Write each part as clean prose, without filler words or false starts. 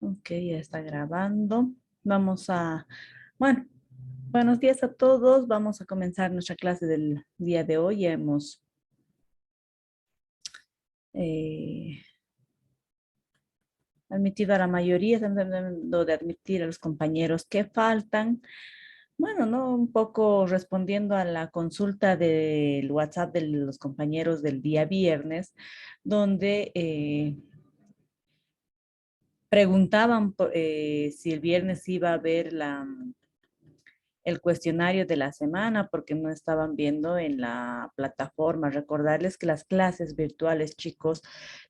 Ok, ya está grabando. Vamos a, bueno, buenos días a todos. Vamos a comenzar nuestra clase del día de hoy. Ya hemos eh, admitido a la mayoría, estamos tratando de admitir a los compañeros que faltan. Bueno, ¿no? Un poco respondiendo a la consulta del WhatsApp de los compañeros del día viernes, donde preguntaban si el viernes iba a haber el cuestionario de la semana porque no estaban viendo en la plataforma. Recordarles que las clases virtuales, chicos,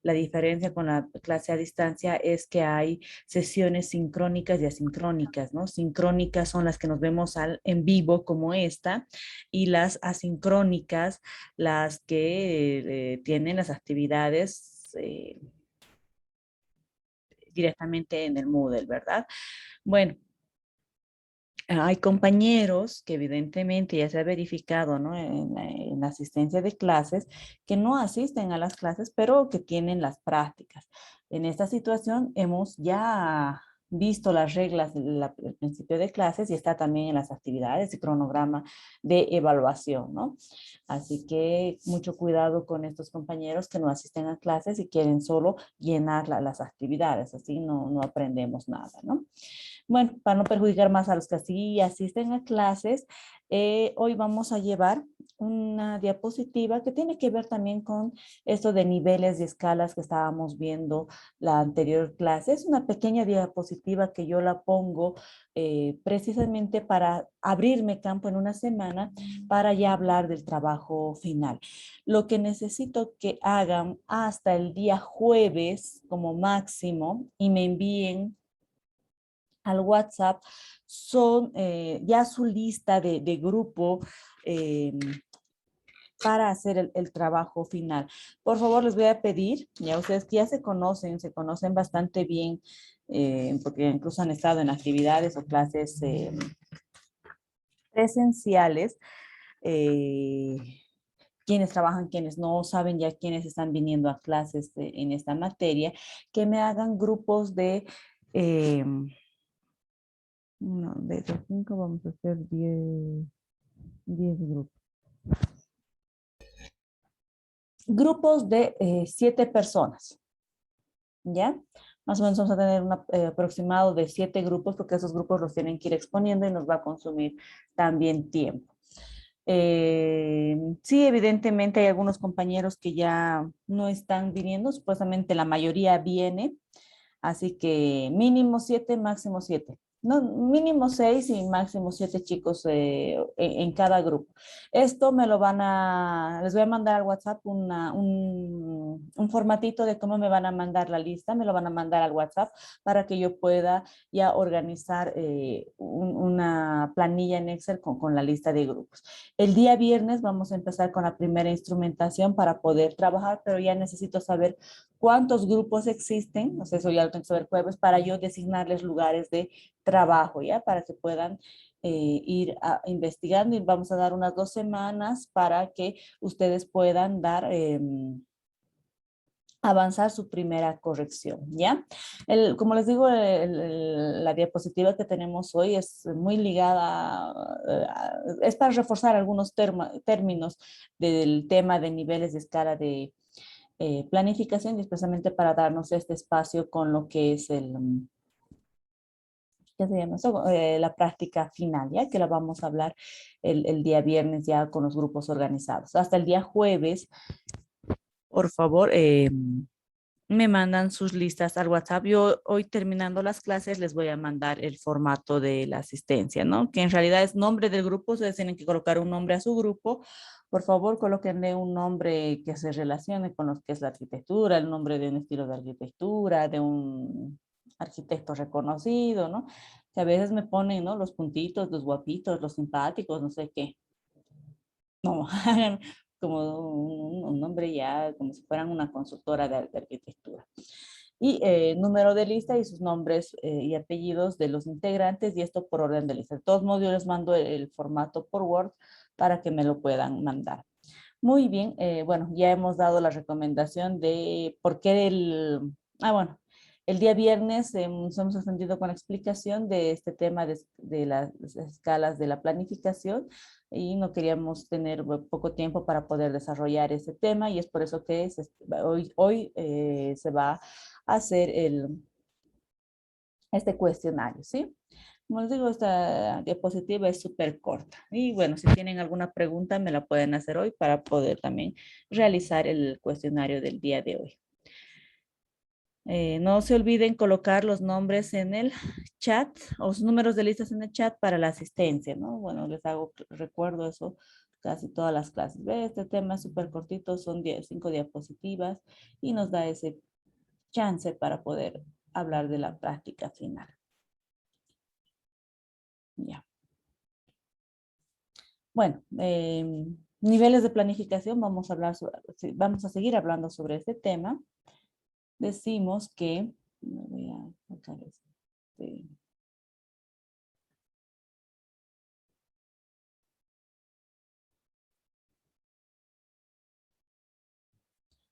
la diferencia con la clase a distancia es que hay sesiones sincrónicas y asincrónicas, ¿no? Sincrónicas son las que nos vemos en vivo como esta y las asincrónicas, las que tienen las actividades directamente en el Moodle, ¿verdad? Bueno, hay compañeros que evidentemente ya se ha verificado, ¿no? En la asistencia de clases, que no asisten a las clases, pero que tienen las prácticas. En esta situación hemos ya visto las reglas del principio de clases y está también en las actividades y cronograma de evaluación, ¿no? Así que mucho cuidado con estos compañeros que no asisten a clases y quieren solo llenar las actividades, así no aprendemos nada, ¿no? Bueno, para no perjudicar más a los que sí asisten a clases, hoy vamos a llevar una diapositiva que tiene que ver también con esto de niveles y escalas que estábamos viendo la anterior clase. Es una pequeña diapositiva que yo la pongo precisamente para abrirme campo en una semana para ya hablar del trabajo final. Lo que necesito que hagan hasta el día jueves como máximo y me envíen al WhatsApp son ya su lista de grupo eh, para hacer el trabajo final. Por favor, les voy a pedir, ya ustedes que ya se conocen bastante bien, porque incluso han estado en actividades o clases presenciales, eh, quienes trabajan, quienes no saben ya quiénes están viniendo a clases en esta materia, que me hagan grupos de eh, no, de esos 5 vamos a hacer 10 grupos. Grupos de 7 personas, ¿ya? Más o menos vamos a tener un aproximado de 7 grupos porque esos grupos los tienen que ir exponiendo y nos va a consumir también tiempo. Sí, evidentemente hay algunos compañeros que ya no están viniendo, supuestamente la mayoría viene, así que mínimo 7, máximo 7. No, mínimo 6 y máximo 7 chicos en cada grupo. Esto me lo les voy a mandar al WhatsApp un formatito de cómo me van a mandar la lista, me lo van a mandar al WhatsApp para que yo pueda ya organizar una planilla en Excel con la lista de grupos. El día viernes vamos a empezar con la primera instrumentación para poder trabajar, pero ya necesito saber cuántos grupos existen, no sé, eso ya lo tengo que saber jueves, para yo designarles lugares de trabajo, ¿ya? Para que puedan ir investigando y vamos a dar unas 2 semanas para que ustedes puedan dar, avanzar su primera corrección, ¿ya? Como les digo, la diapositiva que tenemos hoy es muy ligada, es para reforzar algunos términos del tema de niveles de escala de planificación y especialmente para darnos este espacio con lo que es ¿qué se llama eso? La práctica final, ya que la vamos a hablar el día viernes ya con los grupos organizados. Hasta el día jueves, por favor, me mandan sus listas al WhatsApp. Yo hoy terminando las clases les voy a mandar el formato de la asistencia, ¿no? Que en realidad es nombre del grupo, ustedes tienen que colocar un nombre a su grupo. Por favor, colóquenle un nombre que se relacione con lo que es la arquitectura, el nombre de un estilo de arquitectura, de un arquitecto reconocido, ¿no? Que a veces me ponen, ¿no? Los puntitos, los guapitos, los simpáticos, no sé qué. No, como un nombre ya, como si fueran una consultora de arquitectura. Y número de lista y sus nombres y apellidos de los integrantes y esto por orden de lista. De todos modos, yo les mando el formato por Word para que me lo puedan mandar. Muy bien, bueno, ya hemos dado la recomendación de por qué bueno, El día viernes nos hemos extendido con la explicación de este tema de las escalas de la planificación y no queríamos tener poco tiempo para poder desarrollar ese tema y es por eso que hoy se va a hacer este cuestionario, ¿sí? Como les digo, esta diapositiva es súper corta. Y bueno, si tienen alguna pregunta, me la pueden hacer hoy para poder también realizar el cuestionario del día de hoy. No se olviden colocar los nombres en el chat o los números de listas en el chat para la asistencia, ¿no? Bueno, les hago recuerdo eso casi todas las clases. ¿Ve? Este tema es súper cortito, son 5 diapositivas y nos da ese chance para poder hablar de la práctica final. Ya. Bueno, niveles de planificación, vamos a seguir hablando sobre este tema. Decimos que, voy a sacar este,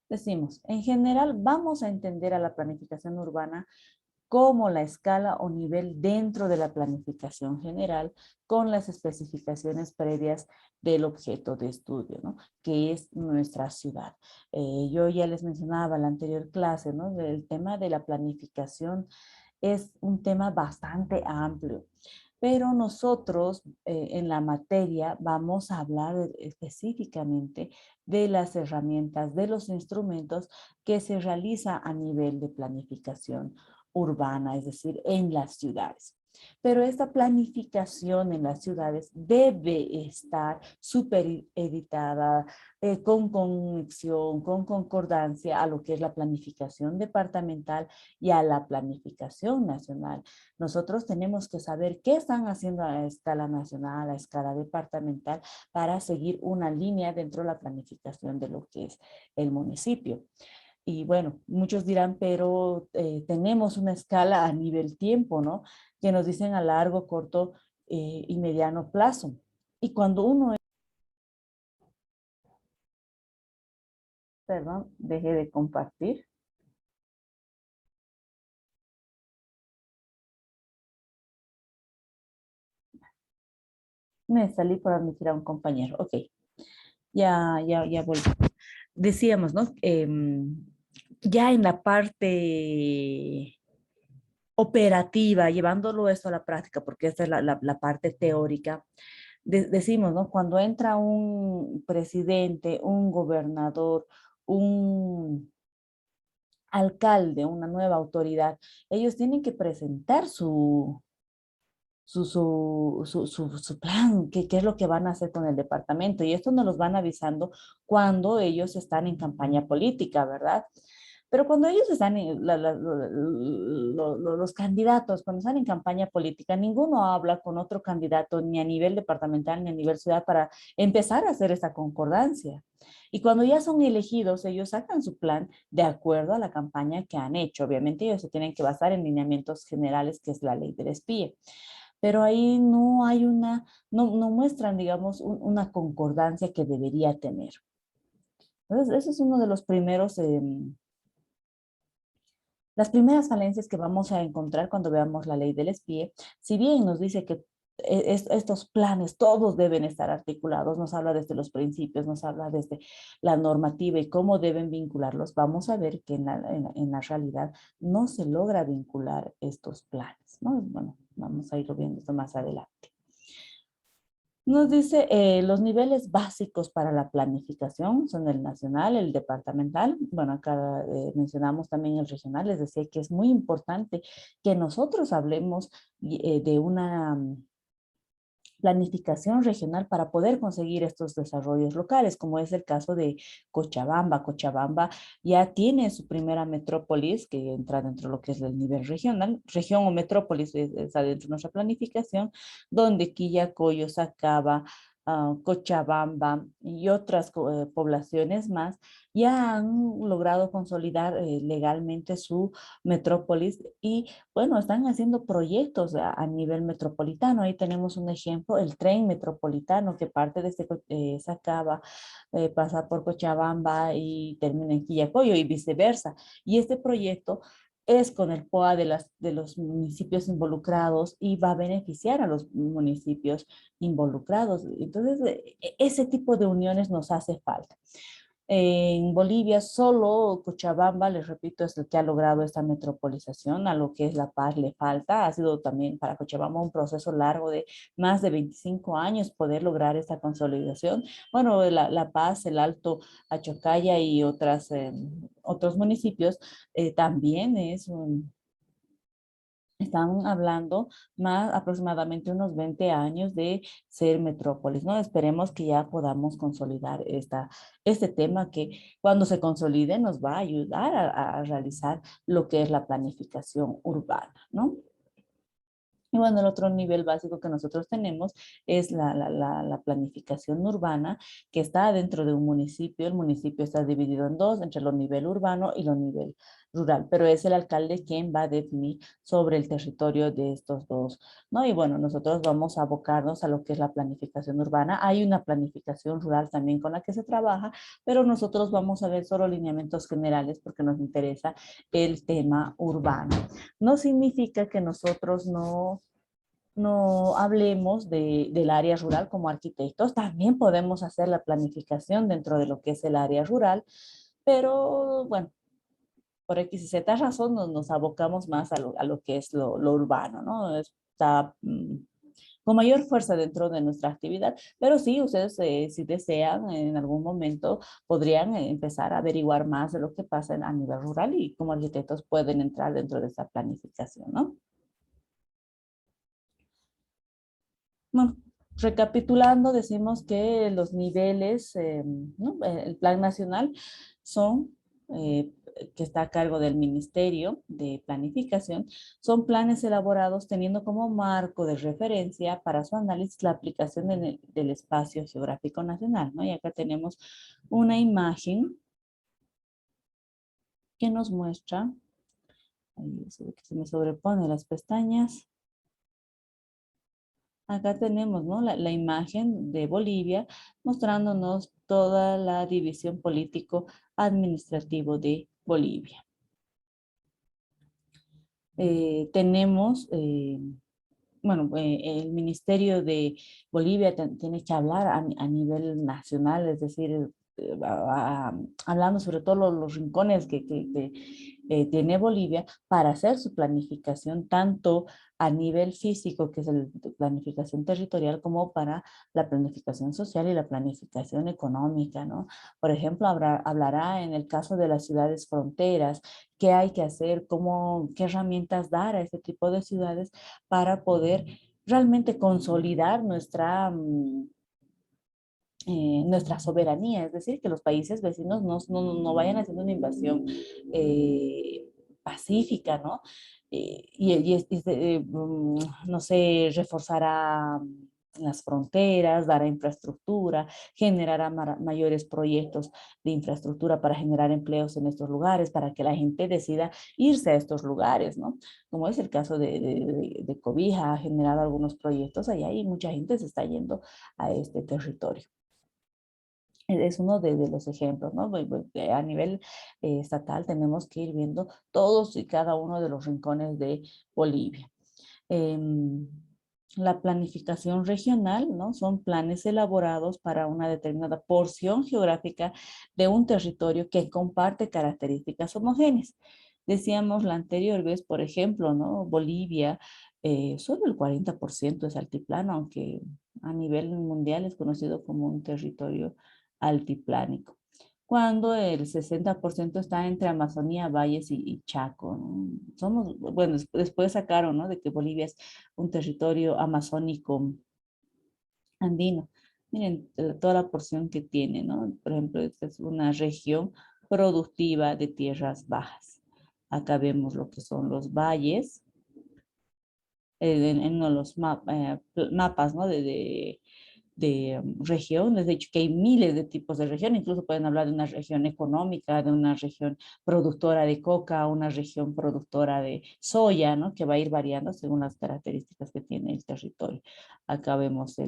decimos, en general vamos a entender a la planificación urbana como la escala o nivel dentro de la planificación general con las especificaciones previas del objeto de estudio, ¿no? Que es nuestra ciudad. Yo ya les mencionaba en la anterior clase, ¿no? El tema de la planificación es un tema bastante amplio, pero nosotros en la materia vamos a hablar específicamente de las herramientas, de los instrumentos que se realiza a nivel de planificación urbana, es decir, en las ciudades. Pero esta planificación en las ciudades debe estar supereditada, con conexión, con concordancia a lo que es la planificación departamental y a la planificación nacional. Nosotros tenemos que saber qué están haciendo a escala nacional, a escala departamental, para seguir una línea dentro de la planificación de lo que es el municipio. Y bueno, muchos dirán, pero tenemos una escala a nivel tiempo, ¿no? Que nos dicen a largo, corto y mediano plazo. Y cuando uno, perdón, deje de compartir. Me salí por admitir a un compañero. Ok, ya volví. Decíamos, ¿no? Ya en la parte operativa, llevándolo esto a la práctica, porque esta es la parte teórica, decimos, ¿no? Cuando entra un presidente, un gobernador, un alcalde, una nueva autoridad, ellos tienen que presentar su plan, qué es lo que van a hacer con el departamento. Y esto nos los van avisando cuando ellos están en campaña política, ¿verdad? Pero cuando ellos están, los candidatos, cuando están en campaña política, ninguno habla con otro candidato ni a nivel departamental ni a nivel ciudad para empezar a hacer esta concordancia. Y cuando ya son elegidos, ellos sacan su plan de acuerdo a la campaña que han hecho. Obviamente ellos se tienen que basar en lineamientos generales, que es la ley del espía. Pero ahí no hay no muestran, digamos, una concordancia que debería tener. Entonces, ese es uno de los primeros las primeras falencias que vamos a encontrar cuando veamos la ley del espía. Si bien nos dice que estos planes todos deben estar articulados, nos habla desde los principios, nos habla desde la normativa y cómo deben vincularlos, vamos a ver que en la realidad no se logra vincular estos planes, ¿no? Bueno, vamos a irlo viendo esto más adelante. Nos dice los niveles básicos para la planificación son el nacional, el departamental. Bueno, acá mencionamos también el regional. Les decía que es muy importante que nosotros hablemos de una planificación regional para poder conseguir estos desarrollos locales, como es el caso de Cochabamba. Cochabamba ya tiene su primera metrópolis que entra dentro de lo que es el nivel regional, región o metrópolis está dentro de nuestra planificación, donde Quillacollo, Sacaba, Cochabamba y otras poblaciones más ya han logrado consolidar legalmente su metrópolis y bueno, están haciendo proyectos a nivel metropolitano. Ahí tenemos un ejemplo, el tren metropolitano que parte desde Sacaba, pasa por Cochabamba y termina en Quillacollo y viceversa. Y este proyecto es con el POA de los municipios involucrados y va a beneficiar a los municipios involucrados. Entonces, ese tipo de uniones nos hace falta. En Bolivia, solo Cochabamba, les repito, es el que ha logrado esta metropolización. A lo que es La Paz le falta. Ha sido también para Cochabamba un proceso largo de más de 25 años poder lograr esta consolidación. Bueno, La Paz, el Alto Achocaya y otros municipios también están hablando más aproximadamente unos 20 años de ser metrópolis, ¿no? Esperemos que ya podamos consolidar este tema que cuando se consolide nos va a ayudar a realizar lo que es la planificación urbana, ¿no? Y bueno, el otro nivel básico que nosotros tenemos es la planificación urbana que está dentro de un municipio. El municipio está dividido en dos, entre lo nivel urbano y lo nivel rural, pero es el alcalde quien va a definir sobre el territorio de estos dos, ¿no? Y bueno, nosotros vamos a abocarnos a lo que es la planificación urbana. Hay una planificación rural también con la que se trabaja, pero nosotros vamos a ver solo lineamientos generales porque nos interesa el tema urbano. No significa que nosotros no hablemos del área rural como arquitectos. También podemos hacer la planificación dentro de lo que es el área rural, pero bueno, por X y Z razón nos abocamos más a lo que es lo urbano, ¿no? Está con mayor fuerza dentro de nuestra actividad, pero sí, ustedes si desean en algún momento podrían empezar a averiguar más de lo que pasa a nivel rural y como arquitectos pueden entrar dentro de esa planificación, ¿no? Bueno, recapitulando, decimos que los niveles, ¿no? El plan nacional son, que está a cargo del Ministerio de Planificación, son planes elaborados teniendo como marco de referencia para su análisis la aplicación del espacio geográfico nacional, ¿no? Y acá tenemos una imagen que nos muestra, ahí se me sobrepone las pestañas. Acá tenemos, ¿no? La imagen de Bolivia mostrándonos toda la división político-administrativo de Bolivia. Tenemos, bueno, el Ministerio de Bolivia tiene que hablar a nivel nacional, es decir, hablando sobre todo los rincones que tiene Bolivia para hacer su planificación tanto a nivel físico, que es la planificación territorial, como para la planificación social y la planificación económica, ¿no? Por ejemplo, hablará en el caso de las ciudades fronteras, qué hay que hacer, qué herramientas dar a este tipo de ciudades para poder realmente consolidar nuestra soberanía, es decir, que los países vecinos no vayan haciendo una invasión pacífica, ¿no? No sé, reforzará las fronteras, dará infraestructura, generará mayores proyectos de infraestructura para generar empleos en estos lugares, para que la gente decida irse a estos lugares, ¿no? Como es el caso de Cobija, ha generado algunos proyectos allá y mucha gente se está yendo a este territorio. Es uno de los ejemplos, ¿no? A nivel estatal tenemos que ir viendo todos y cada uno de los rincones de Bolivia. Em, la planificación regional, ¿no? Son planes elaborados para una determinada porción geográfica de un territorio que comparte características homogéneas. Decíamos la anterior vez, por ejemplo, ¿no? Bolivia, solo el 40% es altiplano, aunque a nivel mundial es conocido como un territorio altiplánico, cuando el 60% está entre Amazonía, Valles y Chaco, ¿no? Somos, bueno, después sacaron, ¿no? De que Bolivia es un territorio amazónico andino. Miren toda la porción que tiene, ¿no? Por ejemplo, esta es una región productiva de tierras bajas. Acá vemos lo que son los valles, en uno de los mapas, ¿no? De regiones, de hecho que hay miles de tipos de región, incluso pueden hablar de una región económica, de una región productora de coca, una región productora de soya, ¿no? Que va a ir variando según las características que tiene el territorio. Acá vemos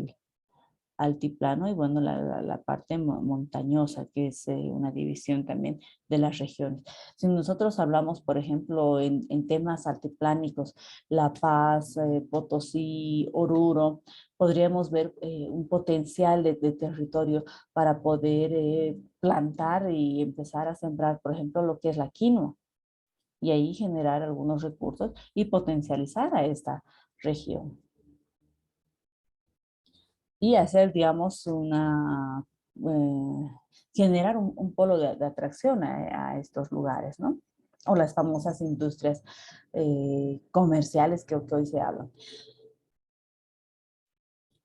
altiplano y bueno, la parte montañosa, que es una división también de las regiones. Si nosotros hablamos, por ejemplo, en temas altiplánicos, La Paz, Potosí, Oruro, podríamos ver un potencial de territorio para poder plantar y empezar a sembrar, por ejemplo, lo que es la quinoa y ahí generar algunos recursos y potencializar a esta región y hacer, digamos, generar un polo de atracción a estos lugares, ¿no? O las famosas industrias comerciales que hoy se hablan.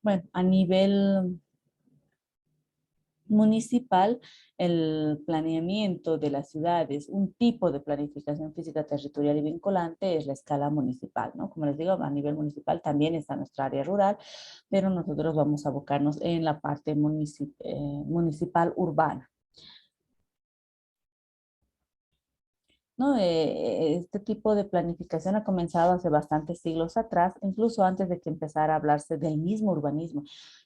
Bueno, a nivel municipal, el planeamiento de las ciudades, un tipo de planificación física territorial y vinculante es la escala municipal, ¿no? Como les digo, a nivel municipal también está nuestra área rural, pero nosotros vamos a abocarnos en la parte municipal urbana. ¿No? Este tipo de planificación ha comenzado hace bastantes siglos atrás, incluso antes de que empezara a hablarse del mismo urbanismo.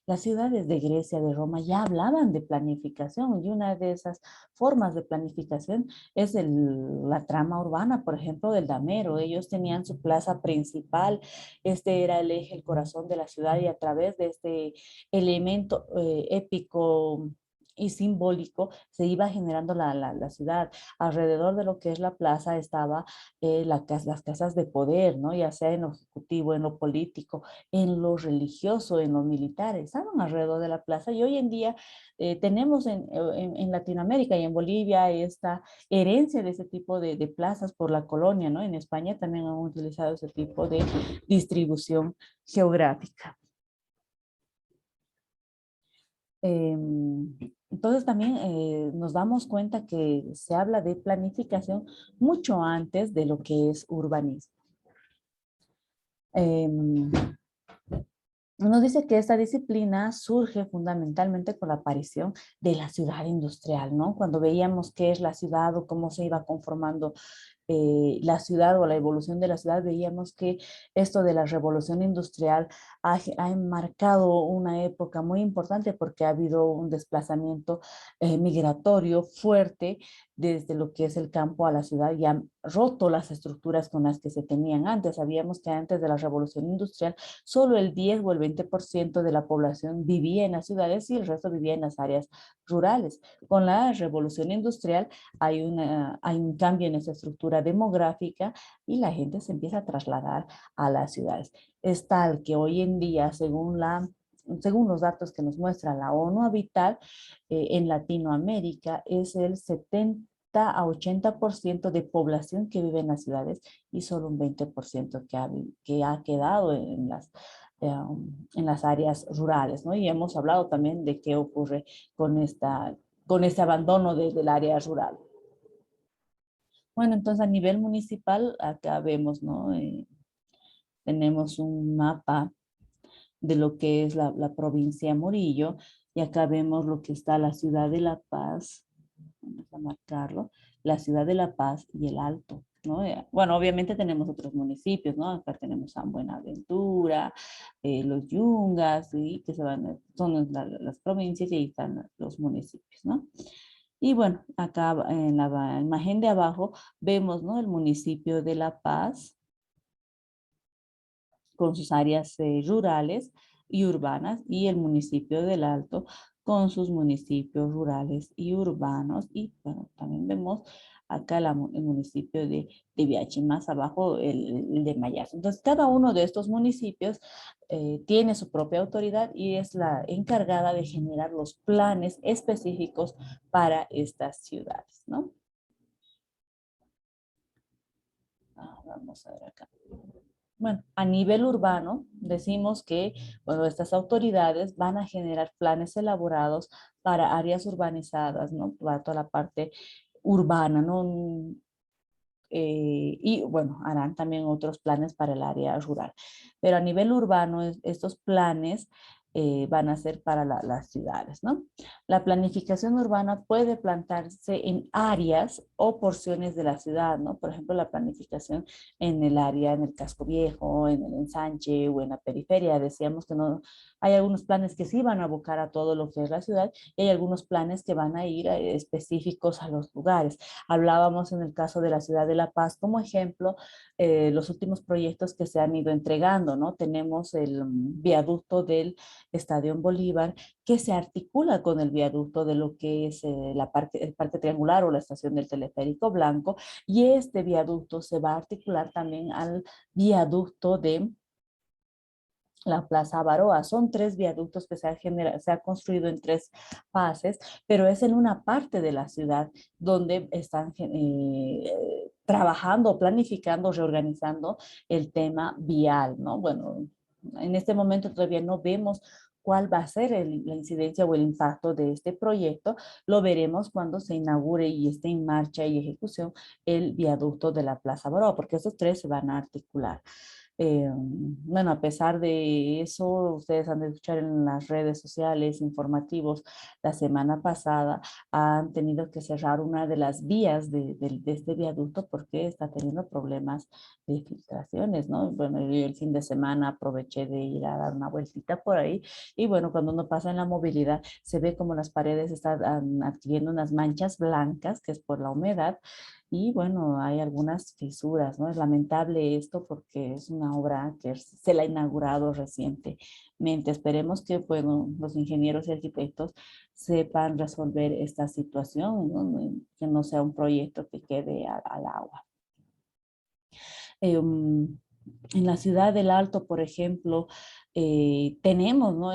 Las ciudades de Grecia, de Roma, ya hablaban de planificación y una de esas formas de planificación es la trama urbana, por ejemplo, del Damero. Ellos tenían su plaza principal, este era el eje, el corazón de la ciudad y a través de este elemento épico y simbólico se iba generando la ciudad. Alrededor de lo que es la plaza estaba las casas de poder, ¿no? Ya sea en lo ejecutivo, en lo político, en lo religioso, en lo militar, estaban alrededor de la plaza y hoy en día tenemos en Latinoamérica y en Bolivia esta herencia de ese tipo de plazas por la colonia, ¿no? En España también han utilizado ese tipo de distribución geográfica. Entonces también nos damos cuenta que se habla de planificación mucho antes de lo que es urbanismo. Em, Nos dice que esta disciplina surge fundamentalmente con la aparición de la ciudad industrial, ¿no? Cuando veíamos qué es la ciudad o cómo se iba conformando la ciudad o la evolución de la ciudad, veíamos que esto de la revolución industrial ha enmarcado una época muy importante porque ha habido un desplazamiento migratorio fuerte desde lo que es el campo a la ciudad y han roto las estructuras con las que se tenían antes. Sabíamos que antes de la revolución industrial solo el 10 o el 20% de la población vivía en las ciudades y el resto vivía en las áreas rurales. Con la revolución industrial hay un cambio en esa estructura demográfica y la gente se empieza a trasladar a las ciudades. Es tal que hoy en día, según los datos que nos muestra la ONU Habitat, en Latinoamérica es el 70 a 80% de población que vive en las ciudades y solo un 20% que ha quedado en las áreas rurales, ¿no? Y hemos hablado también de qué ocurre con este abandono del área rural. Bueno, entonces a nivel municipal, acá vemos, ¿no? Tenemos un mapa de lo que es la provincia Murillo y acá vemos lo que está la ciudad de La Paz, vamos a marcarlo, la ciudad de La Paz y el Alto, ¿no? Bueno, obviamente tenemos otros municipios, ¿no? Acá tenemos San Buenaventura, los Yungas, ¿sí? Que son las provincias y ahí están los municipios, ¿no? Y bueno, acá en la imagen de abajo vemos, ¿no? El municipio de La Paz con sus áreas rurales y urbanas y el municipio del Alto con sus municipios rurales y urbanos. Y bueno, también vemos acá el municipio de Viachi, más abajo el de Mayas. Entonces, cada uno de estos municipios tiene su propia autoridad y es la encargada de generar los planes específicos para estas ciudades, ¿no? Vamos a ver acá. Bueno, a nivel urbano, decimos que bueno, estas autoridades van a generar planes elaborados para áreas urbanizadas, ¿no? Para toda la parte urbana, ¿no? Y bueno, harán también otros planes para el área rural. Pero a nivel urbano, estos planes van a ser para las ciudades, ¿no? La planificación urbana puede plantarse en áreas o porciones de la ciudad, ¿no? Por ejemplo, la planificación en el área, en el casco viejo, en el ensanche o en la periferia. Decíamos que no, Hay algunos planes que sí van a abocar a todo lo que es la ciudad y hay algunos planes que van a ir específicos a los lugares. Hablábamos en el caso de la ciudad de La Paz como ejemplo, los últimos proyectos que se han ido entregando, ¿no? Tenemos el viaducto del Estadio Bolívar que se articula con el viaducto de lo que es el Parque Triangular o la estación del Teleférico Blanco, y este viaducto se va a articular también al viaducto de la Plaza Baroa. Son tres viaductos que se ha construido en tres fases, pero es en una parte de la ciudad donde están trabajando, planificando, reorganizando el tema vial, ¿no? Bueno, en este momento todavía no vemos cuál va a ser la incidencia o el impacto de este proyecto. Lo veremos cuando se inaugure y esté en marcha y ejecución el viaducto de la Plaza Baroa, porque esos tres se van a articular. Bueno, a pesar de eso, ustedes han de escuchar en las redes sociales informativos, la semana pasada han tenido que cerrar una de las vías de este viaducto porque está teniendo problemas de filtraciones, ¿no? Bueno, yo el fin de semana aproveché de ir a dar una vueltita por ahí y bueno, cuando uno pasa en la movilidad, se ve como las paredes están adquiriendo unas manchas blancas, que es por la humedad, y bueno, hay algunas fisuras, ¿no? Es lamentable esto porque es una obra que se la ha inaugurado recientemente. Esperemos que, bueno, los ingenieros y arquitectos sepan resolver esta situación, ¿no? Que no sea un proyecto que quede al agua. En la ciudad del Alto, por ejemplo, tenemos, ¿no?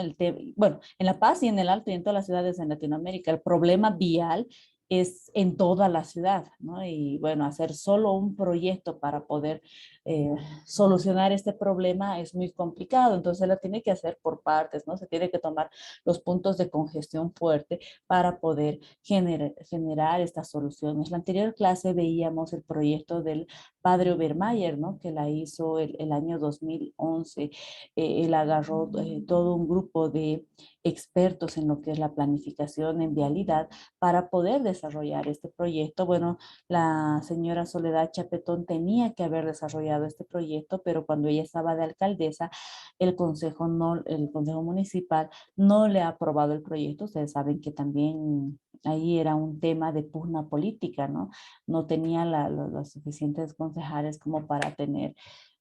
Bueno, en La Paz y en el Alto y en todas las ciudades en Latinoamérica, el problema vial es en toda la ciudad, ¿no? Y bueno, hacer solo un proyecto para poder eh, solucionar este problema es muy complicado, entonces lo tiene que hacer por partes, ¿no? Se tiene que tomar los puntos de congestión fuerte para poder generar estas soluciones. La anterior clase veíamos el proyecto del padre Obermayer, ¿no? Que la hizo el año 2011. Él agarró todo un grupo de expertos en lo que es la planificación en vialidad para poder desarrollar este proyecto. Bueno, la señora Soledad Chapetón tenía que haber desarrollado este proyecto, pero cuando ella estaba de alcaldesa, el consejo municipal no le ha aprobado el proyecto. Ustedes saben que también ahí era un tema de pugna política, ¿no? No tenía los suficientes concejales como para tener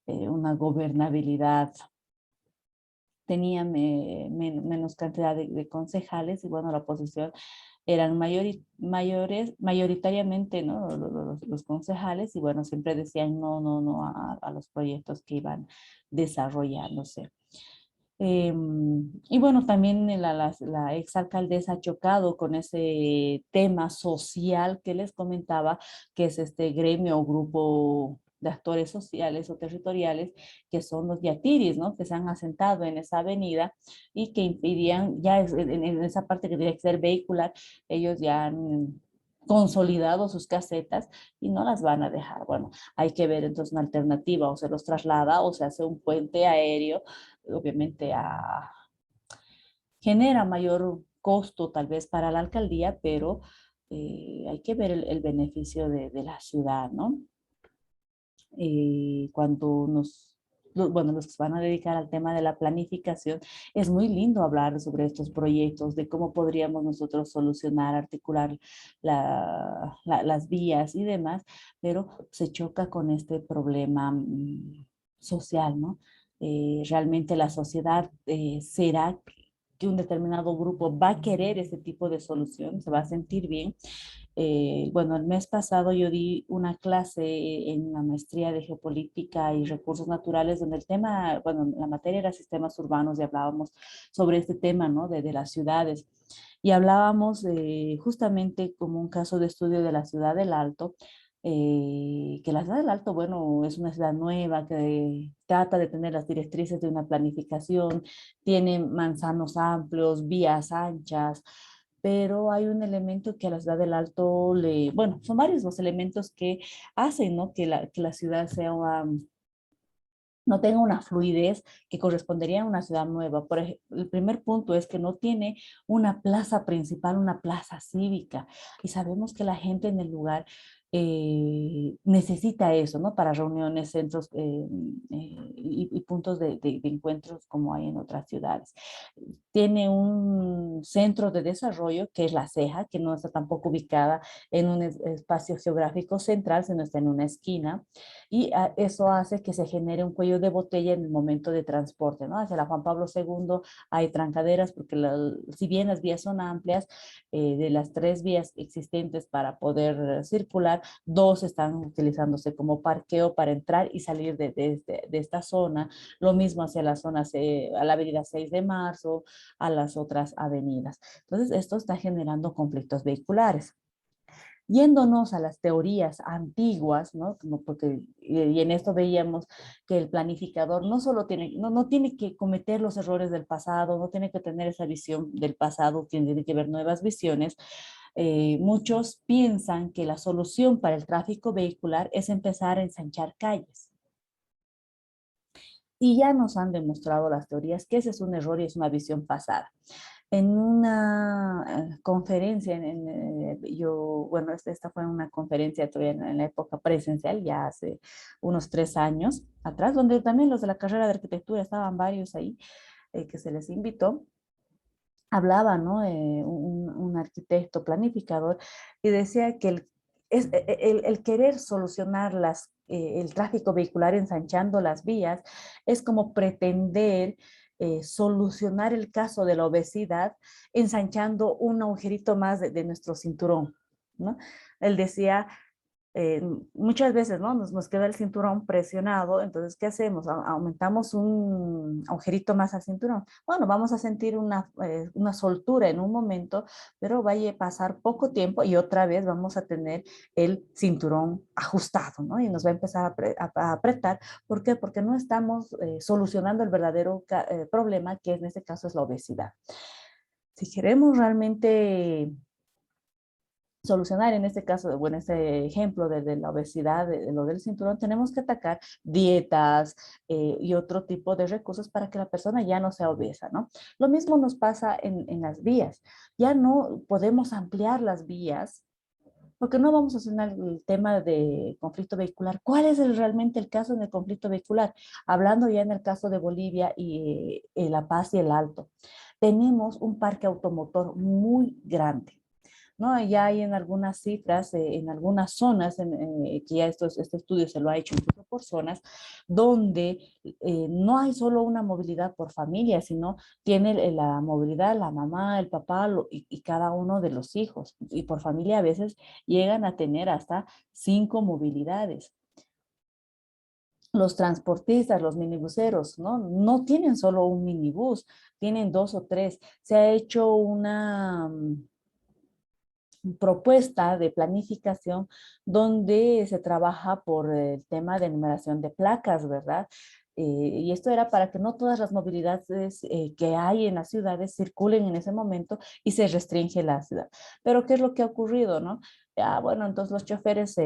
una gobernabilidad. Tenía menos cantidad de concejales y bueno, la oposición eran mayoritariamente, ¿no? Los concejales y bueno, siempre decían no, no, no a los proyectos que iban desarrollándose. Y bueno, también la exalcaldesa ha chocado con ese tema social que les comentaba, que es este gremio o grupo de actores sociales o territoriales, que son los yatiris, ¿no? Que se han asentado en esa avenida y que impidían, ya en esa parte que tiene que ser vehicular, ellos ya han consolidado sus casetas y no las van a dejar. Bueno, hay que ver entonces una alternativa, o se los traslada o se hace un puente aéreo, obviamente genera mayor costo tal vez para la alcaldía, pero hay que ver el beneficio de la ciudad, ¿no? Cuando bueno, los que se van a dedicar al tema de la planificación, es muy lindo hablar sobre estos proyectos, de cómo podríamos nosotros solucionar, articular las vías y demás, pero se choca con este problema social, ¿no? Realmente la sociedad será que un determinado grupo va a querer ese tipo de solución, se va a sentir bien. Bueno, el mes pasado yo di una clase en la maestría de geopolítica y recursos naturales donde el tema, bueno, la materia era sistemas urbanos y hablábamos sobre este tema, ¿no? De las ciudades. Y hablábamos justamente como un caso de estudio de la ciudad del Alto, que la ciudad del Alto, bueno, es una ciudad nueva que trata de tener las directrices de una planificación, tiene manzanos amplios, vías anchas, pero hay un elemento que a la ciudad del Alto bueno, son varios los elementos que hacen, ¿no? Que la ciudad sea no tenga una fluidez que correspondería a una ciudad nueva. Por ejemplo, el primer punto es que no tiene una plaza principal, una plaza cívica. Y sabemos que la gente en el lugar necesita eso, ¿no? Para reuniones, centros y puntos de encuentros como hay en otras ciudades. Tiene un centro de desarrollo que es La Ceja, que no está tampoco ubicada en un espacio geográfico central, sino está en una esquina, y eso hace que se genere un cuello de botella en el momento de transporte, ¿no? Hacia la Juan Pablo II hay trancaderas porque si bien las vías son amplias, de las 3 vías existentes para poder circular, 2 están utilizándose como parqueo para entrar y salir de esta zona. Lo mismo hacia la zona, a la avenida 6 de marzo, a las otras avenidas. Entonces, esto está generando conflictos vehiculares. Yéndonos a las teorías antiguas, ¿no? Como porque, y en esto veíamos que el planificador no solo tiene, no tiene que cometer los errores del pasado, no tiene que tener esa visión del pasado, tiene que ver nuevas visiones. Muchos piensan que la solución para el tráfico vehicular es empezar a ensanchar calles. Y ya nos han demostrado las teorías que ese es un error y es una visión pasada. En una conferencia, bueno, esta fue una conferencia todavía en la época presencial, ya hace unos 3 años atrás, donde también los de la carrera de arquitectura estaban varios ahí, que se les invitó. Hablaba, ¿no? Un arquitecto planificador y decía que el querer solucionar el tráfico vehicular ensanchando las vías es como pretender solucionar el caso de la obesidad ensanchando un agujerito más de nuestro cinturón, ¿no? Él decía, muchas veces, ¿no? Nos queda el cinturón presionado, entonces, ¿qué hacemos? Aumentamos un agujerito más al cinturón. Bueno, vamos a sentir una soltura en un momento, pero vaya a pasar poco tiempo y otra vez vamos a tener el cinturón ajustado, ¿no? Y nos va a empezar a apretar. ¿Por qué? Porque no estamos solucionando el verdadero problema, que en este caso es la obesidad. Si queremos realmente solucionar en este caso, bueno, este ejemplo de la obesidad, de lo del cinturón, tenemos que atacar dietas y otro tipo de recursos para que la persona ya no sea obesa, ¿no? Lo mismo nos pasa en las vías. Ya no podemos ampliar las vías porque no vamos a solucionar el tema de conflicto vehicular. ¿Cuál es realmente el caso en el conflicto vehicular? Hablando ya en el caso de Bolivia y La Paz y el Alto. Tenemos un parque automotor muy grande, ¿no? Ya hay en algunas cifras, en algunas zonas, que ya este estudio se lo ha hecho incluso por zonas, donde no hay solo una movilidad por familia, sino tiene la movilidad la mamá, el papá y cada uno de los hijos. Y por familia a veces llegan a tener hasta 5 movilidades. Los transportistas, los minibuseros, ¿no? No tienen solo un minibús, tienen 2 o 3. Se ha hecho una propuesta de planificación donde se trabaja por el tema de numeración de placas, ¿verdad? Y esto era para que no todas las movilidades que hay en las ciudades circulen en ese momento y se restringe la ciudad. Pero ¿qué es lo que ha ocurrido, no? Bueno, entonces los choferes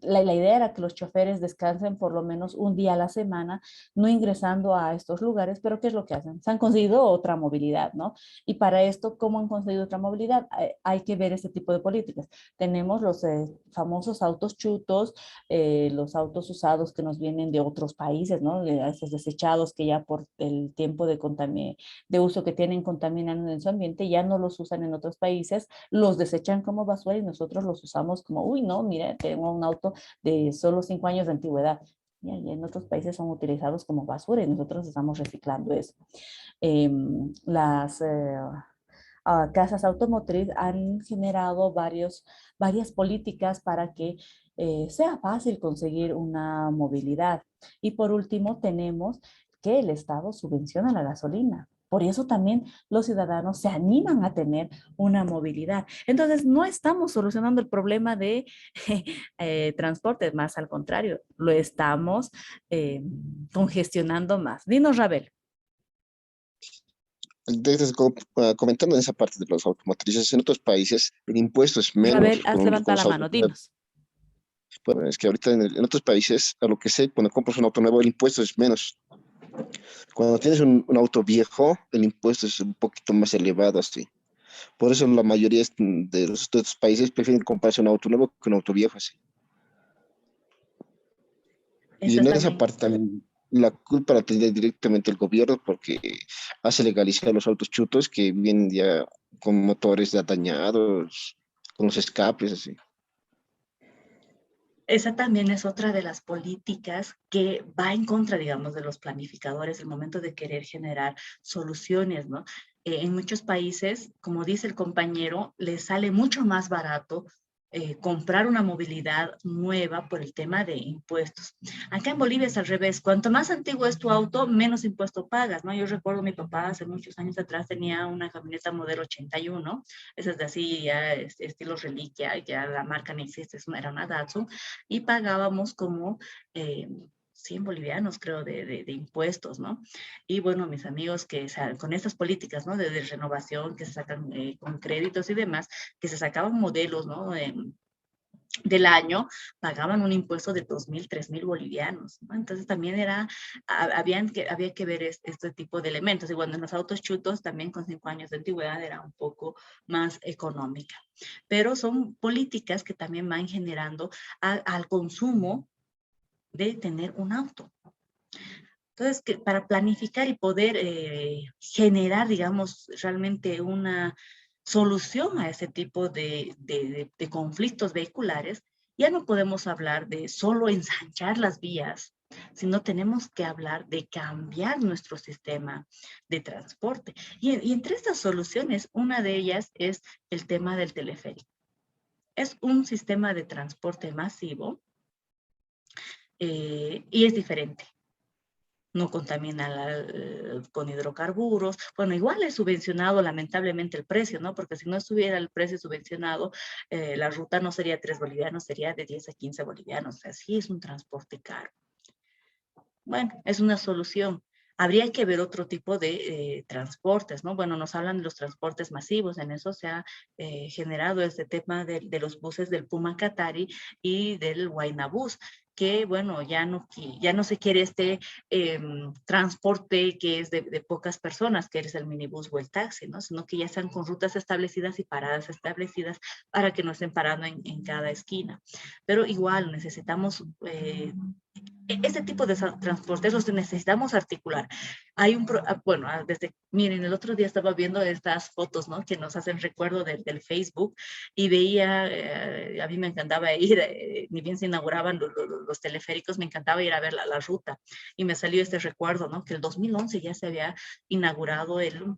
la idea era que los choferes descansen por lo menos un día a la semana, no ingresando a estos lugares, pero ¿qué es lo que hacen? Se han conseguido otra movilidad, ¿no? Y para esto, ¿cómo han conseguido otra movilidad? Hay que ver este tipo de políticas. Tenemos los famosos autos chutos, los autos usados que nos vienen de otros países, ¿no? Esos desechados que ya por el tiempo de uso que tienen contaminan en su ambiente, ya no los usan en otros países, los desechan como basura y nosotros los usamos como, uy, no, mira, tengo un auto de solo 5 años de antigüedad. Y en otros países son utilizados como basura y nosotros estamos reciclando eso. Las casas automotriz han generado varias políticas para que sea fácil conseguir una movilidad. Y por último, tenemos que el Estado subvenciona la gasolina. Por eso también los ciudadanos se animan a tener una movilidad. Entonces, no estamos solucionando el problema de transporte, más al contrario, lo estamos eh, congestionando más. Dinos, Rabel. Comentando en esa parte de los automotrices, en otros países el impuesto es Rabel, menos has con levantado los la autos mano, nuevos. dinos. Bueno, es que ahorita en otros países, a lo que sé, cuando compras un auto nuevo, el impuesto es menos. Cuando tienes un auto viejo, el impuesto es un poquito más elevado, así. Por eso la mayoría de estos países prefieren comprarse un auto nuevo que un auto viejo, así. Y Eso en es esa también. parte también la culpa la tendría directamente el gobierno porque hace legalizar los autos chutos que vienen ya con motores ya dañados, con los escapes, así. Esa también es otra de las políticas que va en contra, digamos, de los planificadores, el momento de querer generar soluciones, ¿no? En muchos países, como dice el compañero, les sale mucho más barato comprar una movilidad nueva por el tema de impuestos. Acá en Bolivia es al revés. Cuanto más antiguo es tu auto, menos impuesto pagas, ¿no? Yo recuerdo mi papá hace muchos años atrás tenía una camioneta modelo 81, esa es de así, ya estilo reliquia, ya la marca no existe, era una Datsun, y pagábamos como 100 bolivianos, creo, de impuestos, ¿no? Y bueno, mis amigos que con estas políticas, ¿no? De renovación que se sacan con créditos y demás, que se sacaban modelos, ¿no? Del año, pagaban un impuesto de 2.000, 3.000 bolivianos, ¿no? Entonces también había que ver este tipo de elementos. Y bueno, en los autos chutos también con 5 años de antigüedad era un poco más económica. Pero son políticas que también van generando al consumo de tener un auto. Entonces, que para planificar y poder generar, digamos, realmente una solución a ese tipo de conflictos vehiculares, ya no podemos hablar de solo ensanchar las vías, sino tenemos que hablar de cambiar nuestro sistema de transporte. Y entre estas soluciones, una de ellas es el tema del teleférico. Es un sistema de transporte masivo y es diferente. No contamina con hidrocarburos. Bueno, igual es subvencionado lamentablemente el precio, ¿no? Porque si no estuviera el precio subvencionado, la ruta no sería 3 bolivianos, sería de 10 a 15 bolivianos. Así es un transporte caro. Bueno, es una solución. Habría que ver otro tipo de transportes, ¿no? Bueno, nos hablan de los transportes masivos, en eso se ha generado este tema de los buses del Puma Katari y del Huayna Bus, que bueno, ya no se quiere este transporte que es de pocas personas, que es el minibús o el taxi, ¿no? Sino que ya están con rutas establecidas y paradas establecidas para que no estén parando en cada esquina. Pero igual necesitamos este tipo de transportes los necesitamos articular. Hay bueno, miren, el otro día estaba viendo estas fotos, ¿no? Que nos hacen recuerdo del Facebook y veía, a mí me encantaba ir, ni bien se inauguraban los teleféricos, me encantaba ir a ver la ruta y me salió este recuerdo, ¿no? Que el 2011 ya se había inaugurado el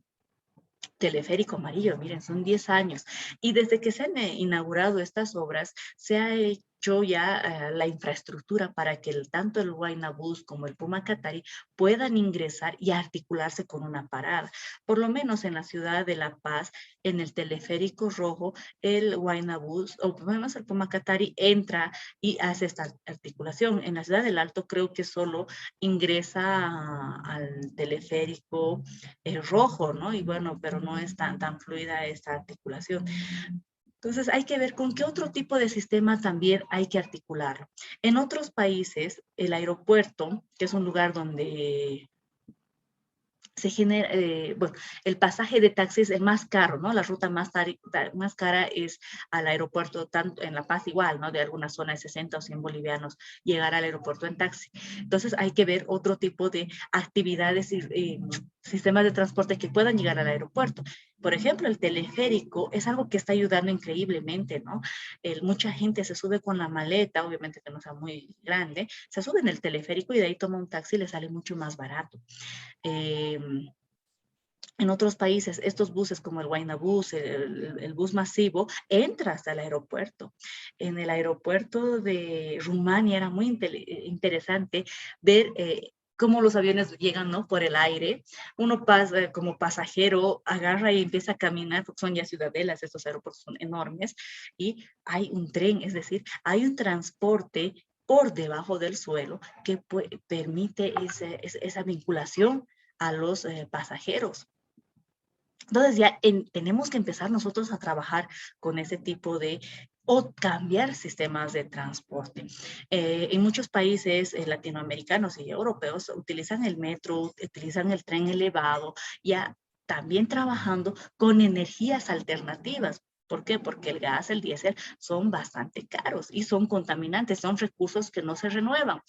teleférico amarillo, miren, son 10 años. Y desde que se han inaugurado estas obras, se ha hecho ya la infraestructura para que tanto el Huayna Bus como el Puma Katari puedan ingresar y articularse con una parada. Por lo menos en la ciudad de La Paz, en el teleférico rojo, el Huayna Bus, o por lo menos el Puma Katari entra y hace esta articulación. En la ciudad del Alto creo que solo ingresa al teleférico rojo, ¿no? Y bueno, pero no es tan fluida esta articulación. Entonces hay que ver con qué otro tipo de sistema también hay que articular. En otros países, el aeropuerto, que es un lugar donde se genera, bueno, el pasaje de taxi es el más caro, ¿no? La ruta más cara es al aeropuerto, tanto en La Paz igual, ¿no? De alguna zona de 60 o 100 bolivianos llegar al aeropuerto en taxi. Entonces hay que ver otro tipo de actividades y sistemas de transporte que puedan llegar al aeropuerto. Por ejemplo, el teleférico es algo que está ayudando increíblemente, ¿no? Mucha gente se sube con la maleta, obviamente que no sea muy grande, se sube en el teleférico y de ahí toma un taxi y le sale mucho más barato. Eh, en otros países, estos buses como el Huayna Bus, el bus masivo, entra hasta el aeropuerto. En el aeropuerto de Rumania era muy interesante ver cómo los aviones llegan, ¿no? Por el aire. Uno pasa como pasajero, agarra y empieza a caminar, porque son ya ciudadelas, estos aeropuertos son enormes, y hay un tren, es decir, hay un transporte por debajo del suelo que permite esa vinculación a los pasajeros. Entonces ya tenemos que empezar nosotros a trabajar con ese tipo o cambiar sistemas de transporte. En muchos países latinoamericanos y europeos utilizan el metro, utilizan el tren elevado, ya también trabajando con energías alternativas. ¿Por qué? Porque el gas, el diésel son bastante caros y son contaminantes, son recursos que no se renuevan.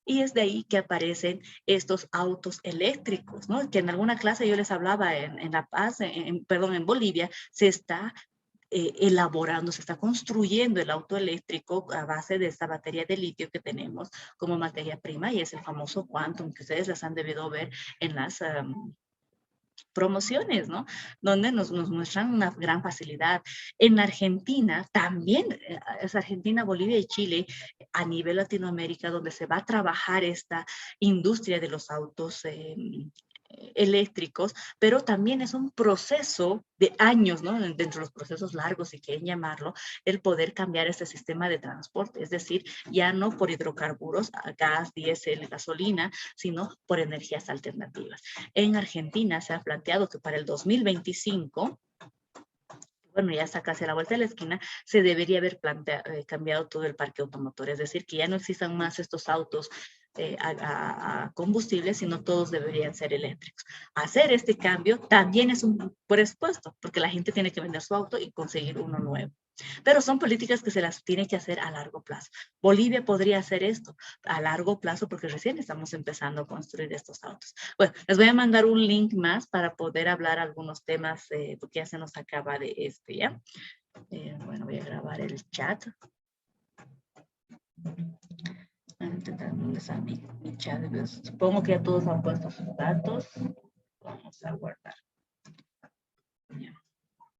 Y es de ahí que aparecen estos autos eléctricos, ¿no? Que en alguna clase yo les hablaba en La Paz, perdón, en Bolivia, se está elaborando, se está construyendo el auto eléctrico a base de esta batería de litio que tenemos como materia prima y es el famoso Quantum que ustedes las han debido ver en las promociones, ¿no? Donde nos muestran una gran facilidad. En Argentina también, es Argentina, Bolivia y Chile, a nivel Latinoamérica, donde se va a trabajar esta industria de los autos eléctricos, pero también es un proceso de años, ¿no? Dentro de los procesos largos, si quieren llamarlo, el poder cambiar este sistema de transporte, es decir, ya no por hidrocarburos, gas, diésel, gasolina, sino por energías alternativas. En Argentina se ha planteado que para el 2025, bueno, ya está casi a la vuelta de la esquina, se debería haber cambiado todo el parque automotor, es decir, que ya no existan más estos autos a combustible, sino todos deberían ser eléctricos. Hacer este cambio también es un presupuesto, porque la gente tiene que vender su auto y conseguir uno nuevo. Pero son políticas que se las tiene que hacer a largo plazo. Bolivia podría hacer esto a largo plazo porque recién estamos empezando a construir estos autos. Bueno, les voy a mandar un link más para poder hablar algunos temas porque ya se nos acaba de ¿ya? Bueno, voy a grabar el chat. ¿Dónde está mi chat? Supongo que ya todos han puesto sus datos. Vamos a guardar. Ya.